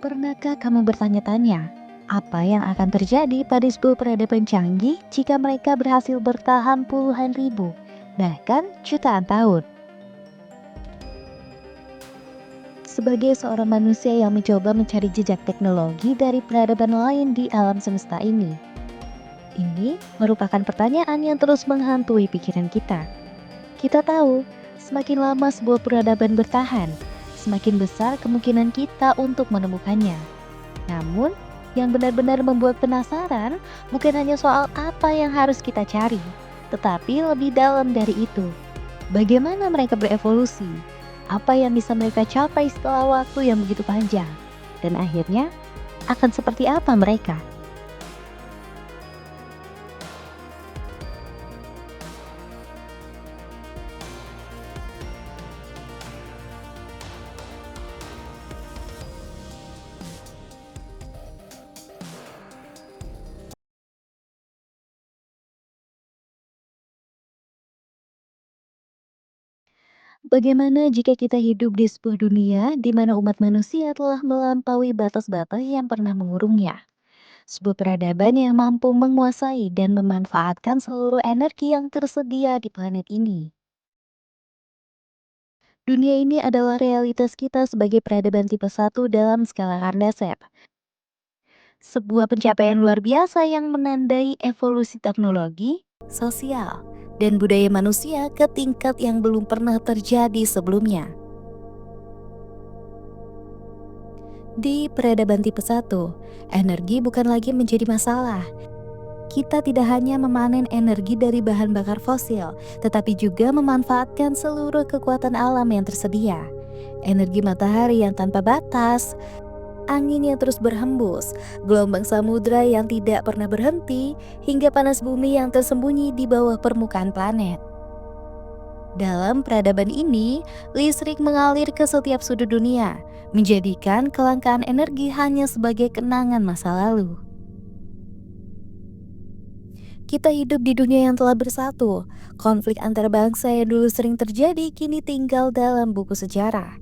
Pernahkah kamu bertanya-tanya, apa yang akan terjadi pada sebuah peradaban canggih jika mereka berhasil bertahan puluhan ribu, bahkan jutaan tahun? Sebagai seorang manusia yang mencoba mencari jejak teknologi dari peradaban lain di alam semesta ini merupakan pertanyaan yang terus menghantui pikiran kita. Kita tahu, semakin lama sebuah peradaban bertahan, semakin besar kemungkinan kita untuk menemukannya. Namun, yang benar-benar membuat penasaran bukan hanya soal apa yang harus kita cari, tetapi lebih dalam dari itu. Bagaimana mereka berevolusi? Apa yang bisa mereka capai setelah waktu yang begitu panjang? Dan akhirnya, akan seperti apa mereka? Bagaimana jika kita hidup di sebuah dunia di mana umat manusia telah melampaui batas-batas yang pernah mengurungnya? Sebuah peradaban yang mampu menguasai dan memanfaatkan seluruh energi yang tersedia di planet ini. Dunia ini adalah realitas kita sebagai peradaban tipe 1 dalam skala Kardashev. Sebuah pencapaian luar biasa yang menandai evolusi teknologi, sosial, dan budaya manusia ke tingkat yang belum pernah terjadi sebelumnya. Di peradaban tipe 1, energi bukan lagi menjadi masalah. Kita tidak hanya memanen energi dari bahan bakar fosil, tetapi juga memanfaatkan seluruh kekuatan alam yang tersedia. Energi matahari yang tanpa batas, angin yang terus berhembus, gelombang samudra yang tidak pernah berhenti, hingga panas bumi yang tersembunyi di bawah permukaan planet. Dalam peradaban ini, listrik mengalir ke setiap sudut dunia, menjadikan kelangkaan energi hanya sebagai kenangan masa lalu. Kita hidup di dunia yang telah bersatu. Konflik antar bangsa yang dulu sering terjadi kini tinggal dalam buku sejarah.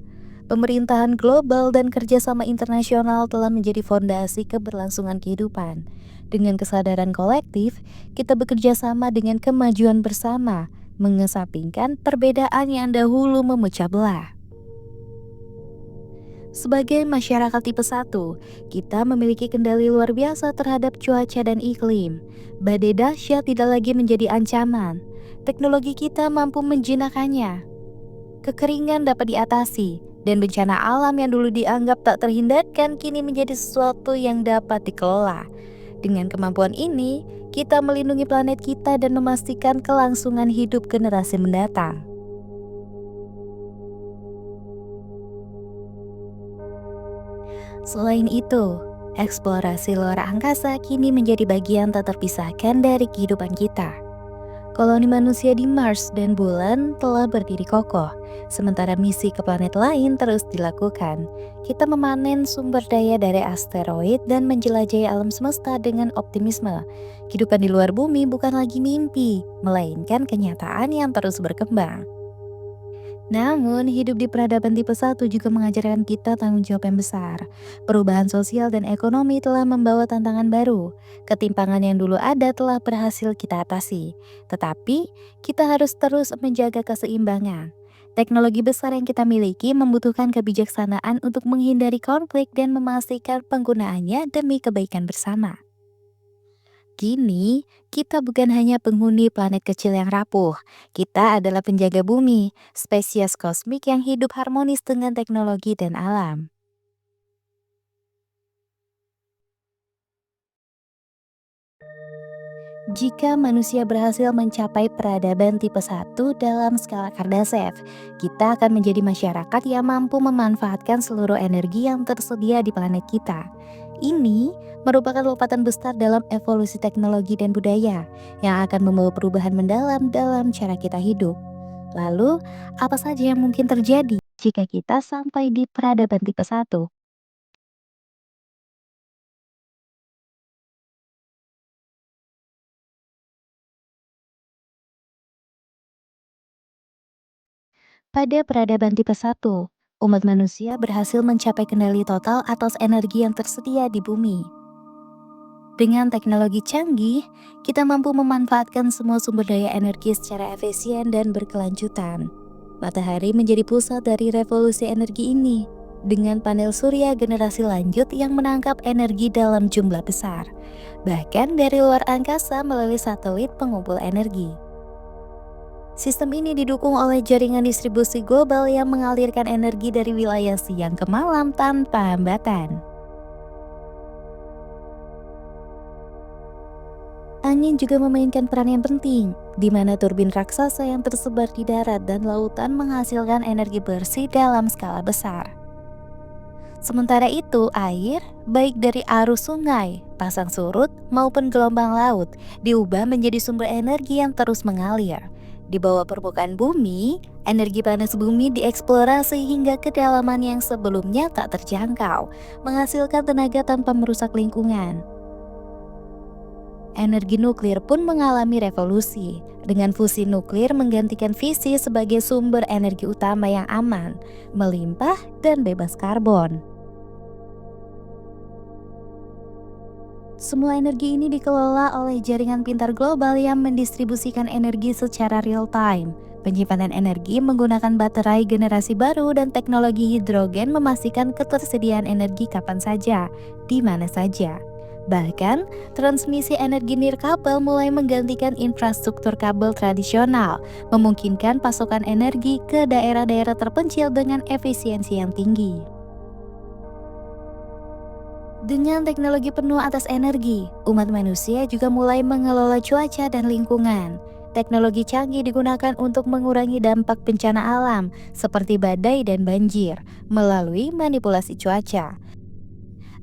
Pemerintahan global dan kerjasama internasional telah menjadi fondasi keberlangsungan kehidupan. Dengan kesadaran kolektif, kita bekerja sama dengan kemajuan bersama, mengesampingkan perbedaan yang dahulu memecah belah. Sebagai masyarakat tipe 1, kita memiliki kendali luar biasa terhadap cuaca dan iklim. Badai dahsyat tidak lagi menjadi ancaman. Teknologi kita mampu menjinakkannya. Kekeringan dapat diatasi, dan bencana alam yang dulu dianggap tak terhindarkan kini menjadi sesuatu yang dapat dikelola. Dengan kemampuan ini, kita melindungi planet kita dan memastikan kelangsungan hidup generasi mendatang. Selain itu, eksplorasi luar angkasa kini menjadi bagian tak terpisahkan dari kehidupan kita. Koloni manusia di Mars dan bulan telah berdiri kokoh, sementara misi ke planet lain terus dilakukan. Kita memanen sumber daya dari asteroid dan menjelajahi alam semesta dengan optimisme. Kehidupan di luar bumi bukan lagi mimpi, melainkan kenyataan yang terus berkembang. Namun, hidup di peradaban tipe 1 juga mengajarkan kita tanggung jawab yang besar. Perubahan sosial dan ekonomi telah membawa tantangan baru. Ketimpangan yang dulu ada telah berhasil kita atasi. Tetapi, kita harus terus menjaga keseimbangan. Teknologi besar yang kita miliki membutuhkan kebijaksanaan untuk menghindari konflik dan memastikan penggunaannya demi kebaikan bersama. Kini, kita bukan hanya penghuni planet kecil yang rapuh. Kita adalah penjaga bumi, spesies kosmik yang hidup harmonis dengan teknologi dan alam. Jika manusia berhasil mencapai peradaban tipe 1 dalam skala Kardashev, kita akan menjadi masyarakat yang mampu memanfaatkan seluruh energi yang tersedia di planet kita. Ini merupakan lompatan besar dalam evolusi teknologi dan budaya yang akan membawa perubahan mendalam dalam cara kita hidup. Lalu, apa saja yang mungkin terjadi jika kita sampai di peradaban tipe 1? Pada peradaban tipe 1, umat manusia berhasil mencapai kendali total atas energi yang tersedia di bumi. Dengan teknologi canggih, kita mampu memanfaatkan semua sumber daya energi secara efisien dan berkelanjutan. Matahari menjadi pusat dari revolusi energi ini, dengan panel surya generasi lanjut yang menangkap energi dalam jumlah besar, bahkan dari luar angkasa melalui satelit pengumpul energi. Sistem ini didukung oleh jaringan distribusi global yang mengalirkan energi dari wilayah siang ke malam tanpa hambatan. Angin juga memainkan peran yang penting, di mana turbin raksasa yang tersebar di darat dan lautan menghasilkan energi bersih dalam skala besar. Sementara itu, air, baik dari arus sungai, pasang surut, maupun gelombang laut, diubah menjadi sumber energi yang terus mengalir. Di bawah permukaan bumi, energi panas bumi dieksplorasi hingga kedalaman yang sebelumnya tak terjangkau, menghasilkan tenaga tanpa merusak lingkungan. Energi nuklir pun mengalami revolusi, dengan fusi nuklir menggantikan fisi sebagai sumber energi utama yang aman, melimpah, dan bebas karbon. Semua energi ini dikelola oleh jaringan pintar global yang mendistribusikan energi secara real time. Penyimpanan energi menggunakan baterai generasi baru dan teknologi hidrogen memastikan ketersediaan energi kapan saja, di mana saja. Bahkan, transmisi energi nirkabel mulai menggantikan infrastruktur kabel tradisional, memungkinkan pasokan energi ke daerah-daerah terpencil dengan efisiensi yang tinggi. Dengan teknologi penuh atas energi, umat manusia juga mulai mengelola cuaca dan lingkungan. Teknologi canggih digunakan untuk mengurangi dampak bencana alam, seperti badai dan banjir, melalui manipulasi cuaca.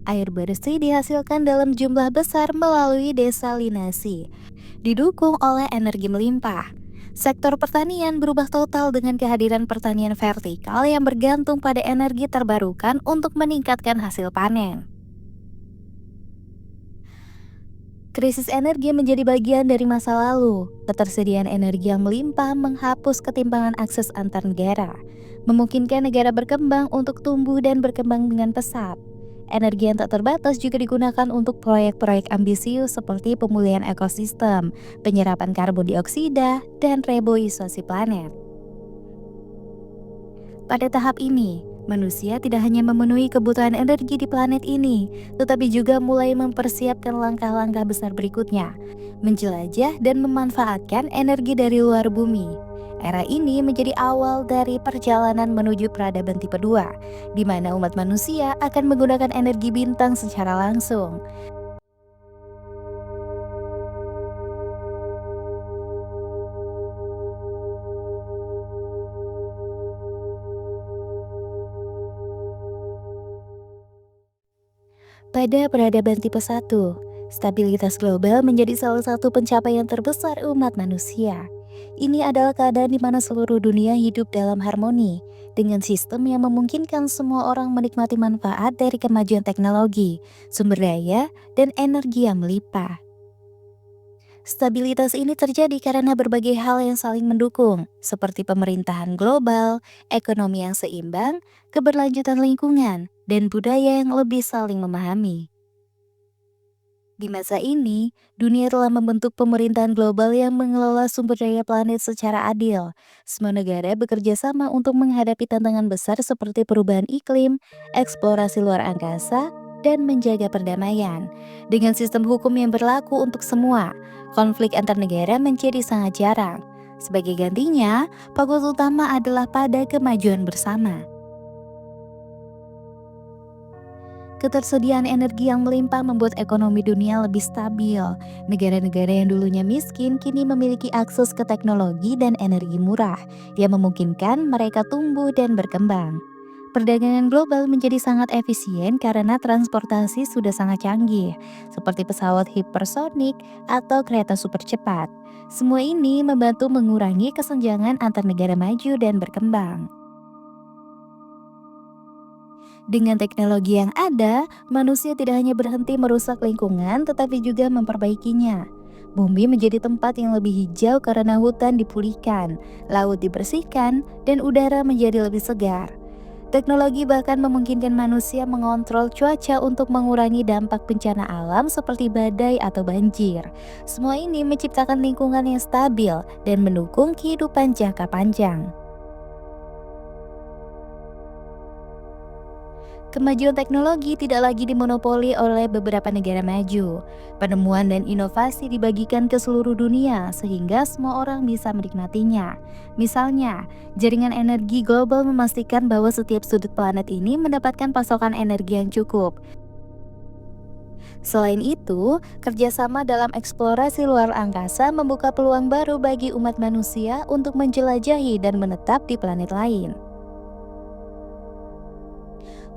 Air bersih dihasilkan dalam jumlah besar melalui desalinasi, didukung oleh energi melimpah. Sektor pertanian berubah total dengan kehadiran pertanian vertikal yang bergantung pada energi terbarukan untuk meningkatkan hasil panen. Krisis energi menjadi bagian dari masa lalu. Ketersediaan energi yang melimpah menghapus ketimpangan akses antar negara, memungkinkan negara berkembang untuk tumbuh dan berkembang dengan pesat. Energi yang tak terbatas juga digunakan untuk proyek-proyek ambisius seperti pemulihan ekosistem, penyerapan karbon dioksida, dan reboisasi planet. Pada tahap ini, manusia tidak hanya memenuhi kebutuhan energi di planet ini, tetapi juga mulai mempersiapkan langkah-langkah besar berikutnya, menjelajah dan memanfaatkan energi dari luar bumi. Era ini menjadi awal dari perjalanan menuju peradaban tipe 2, di mana umat manusia akan menggunakan energi bintang secara langsung. Pada peradaban tipe 1, stabilitas global menjadi salah satu pencapaian terbesar umat manusia. Ini adalah keadaan di mana seluruh dunia hidup dalam harmoni, dengan sistem yang memungkinkan semua orang menikmati manfaat dari kemajuan teknologi, sumber daya, dan energi yang melimpah. Stabilitas ini terjadi karena berbagai hal yang saling mendukung, seperti pemerintahan global, ekonomi yang seimbang, keberlanjutan lingkungan, dan budaya yang lebih saling memahami. Di masa ini, dunia telah membentuk pemerintahan global yang mengelola sumber daya planet secara adil. Semua negara bekerja sama untuk menghadapi tantangan besar seperti perubahan iklim, eksplorasi luar angkasa, dan menjaga perdamaian. Dengan sistem hukum yang berlaku untuk semua, konflik antar negara menjadi sangat jarang. Sebagai gantinya, fokus utama adalah pada kemajuan bersama. Ketersediaan energi yang melimpah membuat ekonomi dunia lebih stabil. Negara-negara yang dulunya miskin kini memiliki akses ke teknologi dan energi murah yang memungkinkan mereka tumbuh dan berkembang. Perdagangan global menjadi sangat efisien karena transportasi sudah sangat canggih, seperti pesawat hipersonik atau kereta super cepat. Semua ini membantu mengurangi kesenjangan antar negara maju dan berkembang. Dengan teknologi yang ada, manusia tidak hanya berhenti merusak lingkungan tetapi juga memperbaikinya. Bumi menjadi tempat yang lebih hijau karena hutan dipulihkan, laut dibersihkan, dan udara menjadi lebih segar. Teknologi bahkan memungkinkan manusia mengontrol cuaca untuk mengurangi dampak bencana alam seperti badai atau banjir. Semua ini menciptakan lingkungan yang stabil dan mendukung kehidupan jangka panjang. Kemajuan teknologi tidak lagi dimonopoli oleh beberapa negara maju. Penemuan dan inovasi dibagikan ke seluruh dunia sehingga semua orang bisa menikmatinya. Misalnya, jaringan energi global memastikan bahwa setiap sudut planet ini mendapatkan pasokan energi yang cukup. Selain itu, kerjasama dalam eksplorasi luar angkasa membuka peluang baru bagi umat manusia untuk menjelajahi dan menetap di planet lain.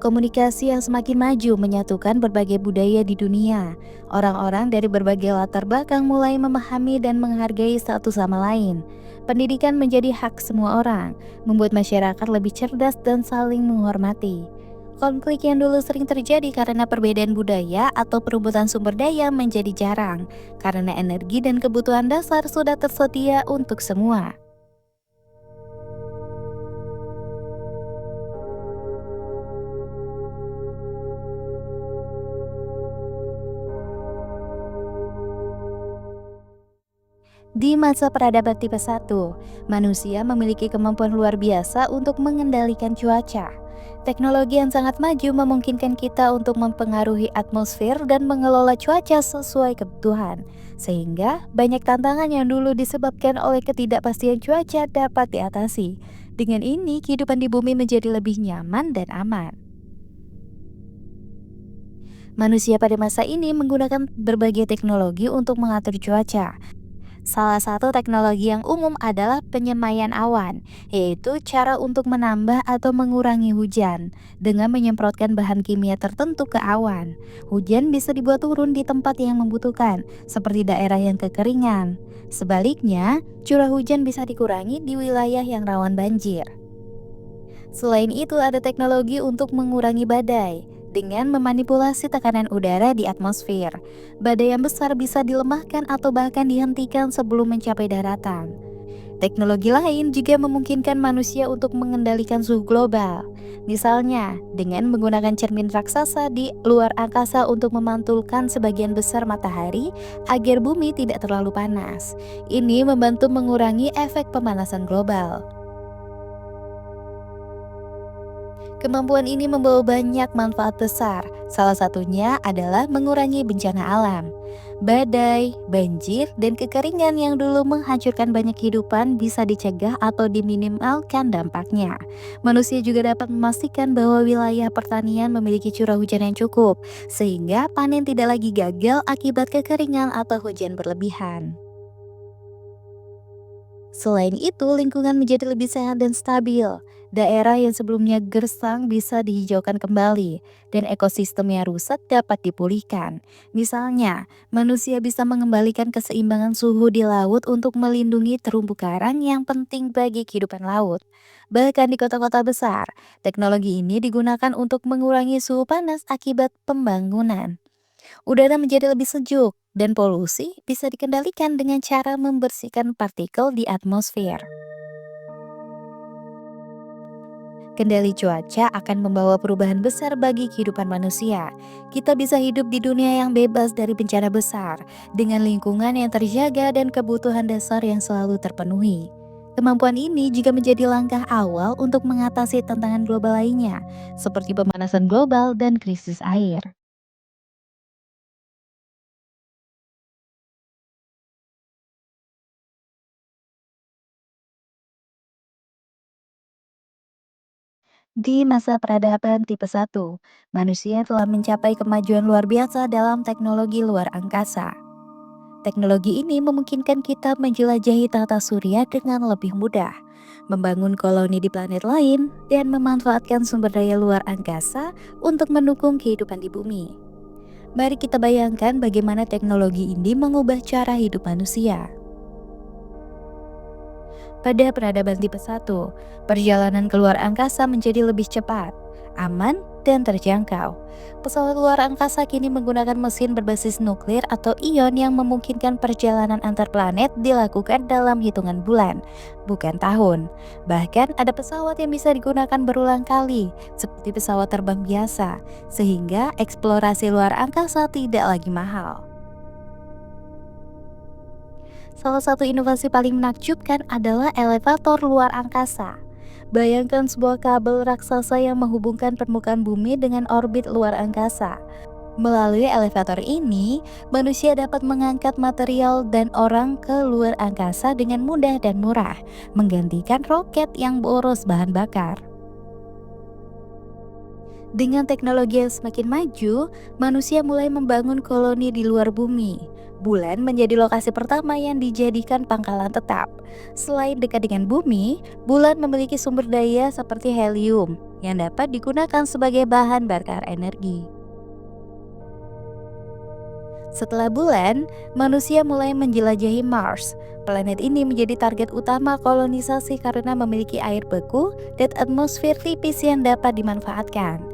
Komunikasi yang semakin maju menyatukan berbagai budaya di dunia. Orang-orang dari berbagai latar belakang mulai memahami dan menghargai satu sama lain. Pendidikan menjadi hak semua orang, membuat masyarakat lebih cerdas dan saling menghormati. Konflik yang dulu sering terjadi karena perbedaan budaya atau perebutan sumber daya menjadi jarang, karena energi dan kebutuhan dasar sudah tersedia untuk semua. Di masa peradaban tipe 1, manusia memiliki kemampuan luar biasa untuk mengendalikan cuaca. Teknologi yang sangat maju memungkinkan kita untuk mempengaruhi atmosfer dan mengelola cuaca sesuai kebutuhan, sehingga banyak tantangan yang dulu disebabkan oleh ketidakpastian cuaca dapat diatasi. Dengan ini, kehidupan di bumi menjadi lebih nyaman dan aman. Manusia pada masa ini menggunakan berbagai teknologi untuk mengatur cuaca. Salah satu teknologi yang umum adalah penyemaian awan, yaitu cara untuk menambah atau mengurangi hujan. Dengan menyemprotkan bahan kimia tertentu ke awan, hujan bisa dibuat turun di tempat yang membutuhkan, seperti daerah yang kekeringan. Sebaliknya, curah hujan bisa dikurangi di wilayah yang rawan banjir. Selain itu, ada teknologi untuk mengurangi badai. Dengan memanipulasi tekanan udara di atmosfer, badai yang besar bisa dilemahkan atau bahkan dihentikan sebelum mencapai daratan. Teknologi lain juga memungkinkan manusia untuk mengendalikan suhu global. Misalnya, dengan menggunakan cermin raksasa di luar angkasa untuk memantulkan sebagian besar matahari agar bumi tidak terlalu panas. Ini membantu mengurangi efek pemanasan global. Kemampuan ini membawa banyak manfaat besar, salah satunya adalah mengurangi bencana alam. Badai, banjir, dan kekeringan yang dulu menghancurkan banyak kehidupan bisa dicegah atau diminimalkan dampaknya. Manusia juga dapat memastikan bahwa wilayah pertanian memiliki curah hujan yang cukup, sehingga panen tidak lagi gagal akibat kekeringan atau hujan berlebihan. Selain itu, lingkungan menjadi lebih sehat dan stabil. Daerah yang sebelumnya gersang bisa dihijaukan kembali, dan ekosistem yang rusak dapat dipulihkan. Misalnya, manusia bisa mengembalikan keseimbangan suhu di laut untuk melindungi terumbu karang yang penting bagi kehidupan laut. Bahkan di kota-kota besar, teknologi ini digunakan untuk mengurangi suhu panas akibat pembangunan. Udara menjadi lebih sejuk, dan polusi bisa dikendalikan dengan cara membersihkan partikel di atmosfer. Kendali cuaca akan membawa perubahan besar bagi kehidupan manusia. Kita bisa hidup di dunia yang bebas dari bencana besar, dengan lingkungan yang terjaga dan kebutuhan dasar yang selalu terpenuhi. Kemampuan ini juga menjadi langkah awal untuk mengatasi tantangan global lainnya, seperti pemanasan global dan krisis air. Di masa peradaban tipe 1, manusia telah mencapai kemajuan luar biasa dalam teknologi luar angkasa. Teknologi ini memungkinkan kita menjelajahi tata surya dengan lebih mudah, membangun koloni di planet lain, dan memanfaatkan sumber daya luar angkasa untuk mendukung kehidupan di bumi. Mari kita bayangkan bagaimana teknologi ini mengubah cara hidup manusia. Pada peradaban tipe 1, perjalanan keluar angkasa menjadi lebih cepat, aman, dan terjangkau. Pesawat luar angkasa kini menggunakan mesin berbasis nuklir atau ion yang memungkinkan perjalanan antar planet dilakukan dalam hitungan bulan, bukan tahun. Bahkan ada pesawat yang bisa digunakan berulang kali, seperti pesawat terbang biasa, sehingga eksplorasi luar angkasa tidak lagi mahal. Salah satu inovasi paling menakjubkan adalah elevator luar angkasa. Bayangkan sebuah kabel raksasa yang menghubungkan permukaan bumi dengan orbit luar angkasa. Melalui elevator ini, manusia dapat mengangkat material dan orang ke luar angkasa dengan mudah dan murah, menggantikan roket yang boros bahan bakar. Dengan teknologi yang semakin maju, manusia mulai membangun koloni di luar bumi. Bulan menjadi lokasi pertama yang dijadikan pangkalan tetap. Selain dekat dengan bumi, bulan memiliki sumber daya seperti helium yang dapat digunakan sebagai bahan bakar energi. Setelah bulan, manusia mulai menjelajahi Mars. Planet ini menjadi target utama kolonisasi karena memiliki air beku dan atmosfer tipis yang dapat dimanfaatkan.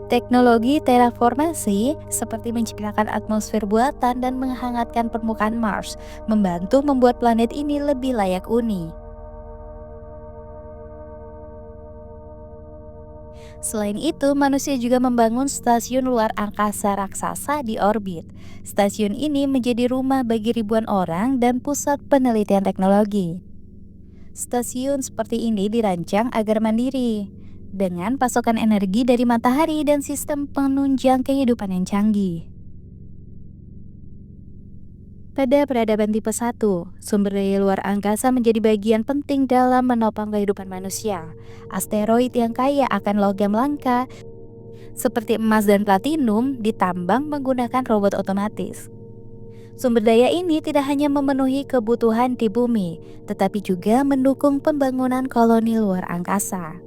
Teknologi terraformasi seperti menciptakan atmosfer buatan dan menghangatkan permukaan Mars membantu membuat planet ini lebih layak huni. Selain itu, manusia juga membangun stasiun luar angkasa raksasa di orbit. Stasiun ini menjadi rumah bagi ribuan orang dan pusat penelitian teknologi. Stasiun seperti ini dirancang agar mandiri, dengan pasokan energi dari matahari dan sistem penunjang kehidupan yang canggih. Pada peradaban tipe 1, sumber daya luar angkasa menjadi bagian penting dalam menopang kehidupan manusia. Asteroid yang kaya akan logam langka seperti emas dan platinum ditambang menggunakan robot otomatis. Sumber daya ini tidak hanya memenuhi kebutuhan di bumi, tetapi juga mendukung pembangunan koloni luar angkasa.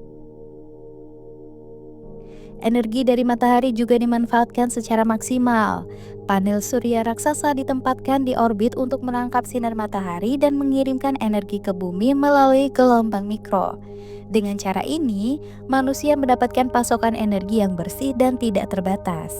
Energi dari matahari juga dimanfaatkan secara maksimal. Panel surya raksasa ditempatkan di orbit untuk menangkap sinar matahari dan mengirimkan energi ke bumi melalui gelombang mikro. Dengan cara ini, manusia mendapatkan pasokan energi yang bersih dan tidak terbatas.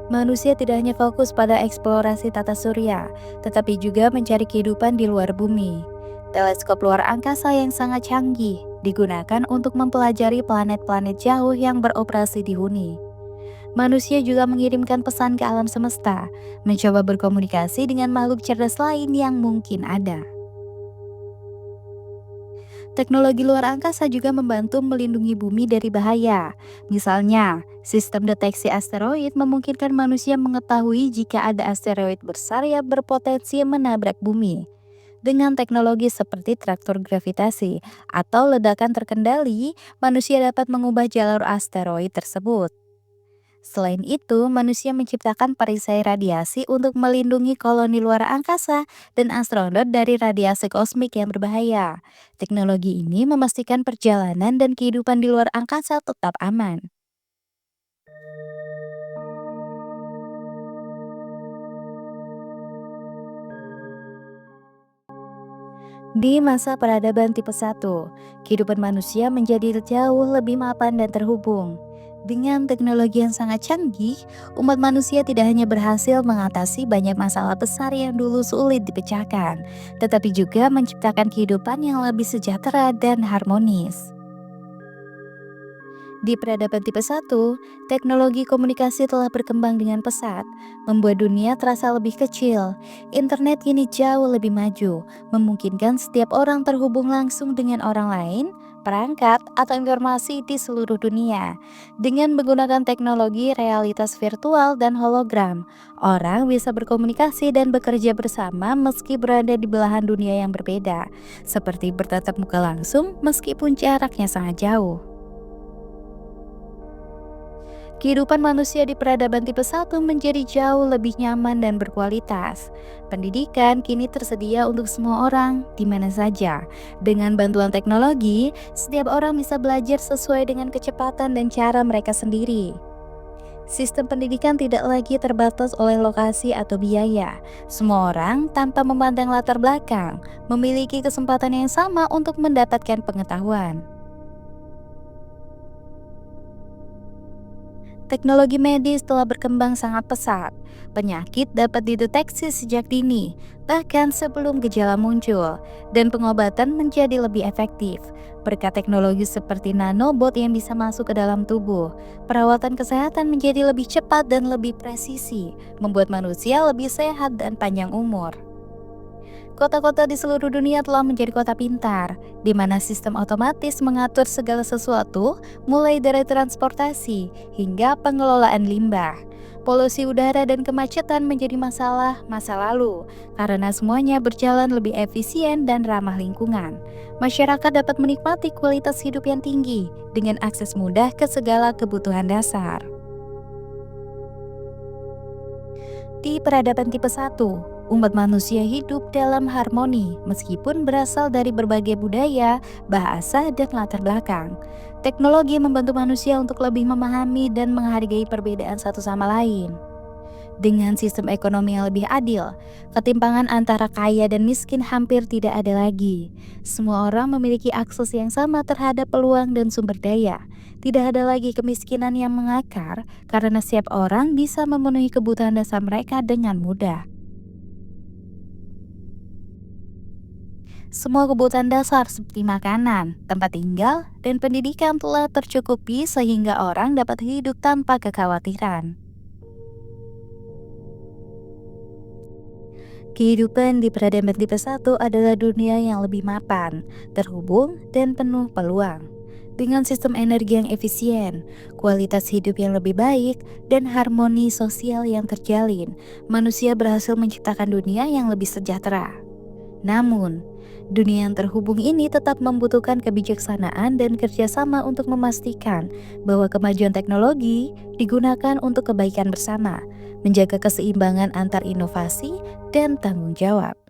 Manusia tidak hanya fokus pada eksplorasi tata surya, tetapi juga mencari kehidupan di luar bumi. Teleskop luar angkasa yang sangat canggih digunakan untuk mempelajari planet-planet jauh yang beroperasi di Huni. Manusia juga mengirimkan pesan ke alam semesta, mencoba berkomunikasi dengan makhluk cerdas lain yang mungkin ada. Teknologi luar angkasa juga membantu melindungi bumi dari bahaya. Misalnya, sistem deteksi asteroid memungkinkan manusia mengetahui jika ada asteroid besar yang berpotensi menabrak bumi. Dengan teknologi seperti traktor gravitasi atau ledakan terkendali, manusia dapat mengubah jalur asteroid tersebut. Selain itu, manusia menciptakan perisai radiasi untuk melindungi koloni luar angkasa dan astronot dari radiasi kosmik yang berbahaya. Teknologi ini memastikan perjalanan dan kehidupan di luar angkasa tetap aman. Di masa peradaban tipe 1, kehidupan manusia menjadi jauh lebih mapan dan terhubung. Dengan teknologi yang sangat canggih, umat manusia tidak hanya berhasil mengatasi banyak masalah besar yang dulu sulit dipecahkan, tetapi juga menciptakan kehidupan yang lebih sejahtera dan harmonis. Di peradaban tipe 1, teknologi komunikasi telah berkembang dengan pesat, membuat dunia terasa lebih kecil. Internet kini jauh lebih maju, memungkinkan setiap orang terhubung langsung dengan orang lain, perangkat, atau informasi di seluruh dunia. Dengan menggunakan teknologi realitas virtual dan hologram, orang bisa berkomunikasi dan bekerja bersama meski berada di belahan dunia yang berbeda, seperti bertatap muka langsung meskipun jaraknya sangat jauh. Kehidupan manusia di peradaban tipe 1 menjadi jauh lebih nyaman dan berkualitas. Pendidikan kini tersedia untuk semua orang, di mana saja. Dengan bantuan teknologi, setiap orang bisa belajar sesuai dengan kecepatan dan cara mereka sendiri. Sistem pendidikan tidak lagi terbatas oleh lokasi atau biaya. Semua orang, tanpa memandang latar belakang, memiliki kesempatan yang sama untuk mendapatkan pengetahuan. Teknologi medis telah berkembang sangat pesat. Penyakit dapat dideteksi sejak dini, bahkan sebelum gejala muncul, dan pengobatan menjadi lebih efektif. Berkat teknologi seperti nanobot yang bisa masuk ke dalam tubuh, perawatan kesehatan menjadi lebih cepat dan lebih presisi, membuat manusia lebih sehat dan panjang umur. Kota-kota di seluruh dunia telah menjadi kota pintar, di mana sistem otomatis mengatur segala sesuatu, mulai dari transportasi hingga pengelolaan limbah. Polusi udara dan kemacetan menjadi masalah masa lalu, karena semuanya berjalan lebih efisien dan ramah lingkungan. Masyarakat dapat menikmati kualitas hidup yang tinggi, dengan akses mudah ke segala kebutuhan dasar. Di peradaban tipe 1, umat manusia hidup dalam harmoni meskipun berasal dari berbagai budaya, bahasa, dan latar belakang. Teknologi membantu manusia untuk lebih memahami dan menghargai perbedaan satu sama lain. Dengan sistem ekonomi yang lebih adil, ketimpangan antara kaya dan miskin hampir tidak ada lagi. Semua orang memiliki akses yang sama terhadap peluang dan sumber daya. Tidak ada lagi kemiskinan yang mengakar karena setiap orang bisa memenuhi kebutuhan dasar mereka dengan mudah. Semua kebutuhan dasar seperti makanan, tempat tinggal, dan pendidikan telah tercukupi sehingga orang dapat hidup tanpa kekhawatiran. Kehidupan di peradaban tipe 1 adalah dunia yang lebih mapan, terhubung, dan penuh peluang. Dengan sistem energi yang efisien, kualitas hidup yang lebih baik, dan harmoni sosial yang terjalin, manusia berhasil menciptakan dunia yang lebih sejahtera. Namun, dunia yang terhubung ini tetap membutuhkan kebijaksanaan dan kerjasama untuk memastikan bahwa kemajuan teknologi digunakan untuk kebaikan bersama, menjaga keseimbangan antar inovasi dan tanggung jawab.